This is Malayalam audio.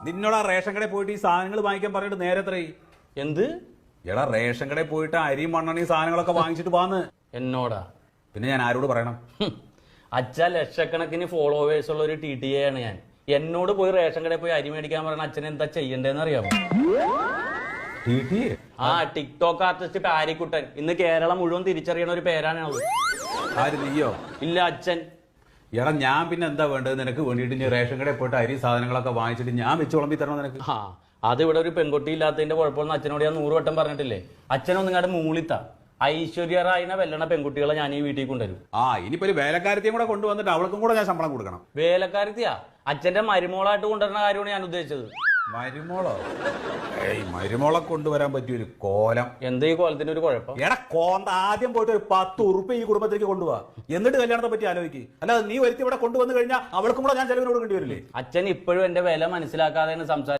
നിന്നോട് ആ റേഷൻ കടയിൽ പോയിട്ട് ഈ സാധനങ്ങൾ വാങ്ങിക്കാൻ പറഞ്ഞിട്ട് നേരെ എത്രയായി? എന്ത്? എടാ റേഷൻ കടയിൽ പോയിട്ട് അരിയും മണ്ണെണ്ണയും സാധനങ്ങളൊക്കെ വാങ്ങിച്ചിട്ട് പോന്ന്. എന്നോടാ? പിന്നെ ഞാൻ ആരോട് പറയണം? അച്ഛ ലക്ഷക്കണക്കിന് ഫോളോവേഴ്സ് ഉള്ള ഒരു TTA ആണ് ഞാൻ. എന്നോട് പോയി റേഷൻ കടയിൽ പോയി അരി മേടിക്കാൻ പറഞ്ഞ അച്ഛൻ എന്താ ചെയ്യണ്ടേന്ന് അറിയാമോ? ആ ടിക്ടോക്ക് ആർട്ടിസ്റ്റ് പാരിക്കുട്ടൻ ഇന്ന് കേരളം മുഴുവൻ തിരിച്ചറിയണ ഒരു പേരാണത്. ആര്, നീയോ? ഇല്ല, അച്ഛൻ. എടാ ഞാൻ പിന്നെ എന്താ വേണ്ടത് നിനക്ക് വേണ്ടിയിട്ട്? നീ റേഷൻ കടയിൽ പോയിട്ട് അരി സാധനങ്ങളൊക്കെ വാങ്ങിച്ചിട്ട് ഞാൻ വെച്ച് വിളമ്പി തരണം നിനക്ക്? ആ, അത് ഇവിടെ ഒരു പെൺകുട്ടി ഇല്ലാത്തതിന്റെ കുഴപ്പമൊന്നും അച്ഛനോട് ഞാൻ 100 വട്ടം പറഞ്ഞിട്ടില്ലേ? അച്ഛനൊന്നും ഇങ്ങോട്ട് മൂളിത്ത ഐശ്വര്യ റായിനെ വെല്ലണ പെൺകുട്ടികളെ ഞാൻ ഈ വീട്ടിൽ കൊണ്ടുവരും. ഇനിയിപ്പോ ഒരു വേലക്കാരത്തെയും കൂടെ കൊണ്ടുവന്നിട്ട് അവൾക്കും കൂടെ ഞാൻ ശമ്പളം കൊടുക്കണം. വേലക്കാരത്തിയാ? അച്ഛന്റെ മരുമോളായിട്ട് കൊണ്ടുവരുന്ന കാര്യമാണ് ഞാൻ ഉദ്ദേശിച്ചത്. മരുമോളോ? മരുമോളെ കൊണ്ടുവരാൻ പറ്റിയൊരു കോലം. എന്താ ഈ കോലത്തിന്റെ ഒരു കുഴപ്പം? എടാ കോന്ത, ആദ്യം പോയിട്ട് ഒരു 10 ഉറുപ്പ് ഈ കുടുംബത്തിലേക്ക് കൊണ്ടുപോവാ, എന്നിട്ട് കല്യാണത്തെ പറ്റി ആലോചിക്കും. അല്ലാതെ നീ വരുത്തി ഇവിടെ കൊണ്ടുവന്നു കഴിഞ്ഞാൽ അവൾക്കും കൂടെ ഞാൻ ചെലവിന് കൊടുക്കേണ്ടി വരില്ലേ? അച്ഛൻ ഇപ്പോഴും എന്റെ വില മനസ്സിലാക്കാതെയാണ് സംസാരിക്കുന്നത്.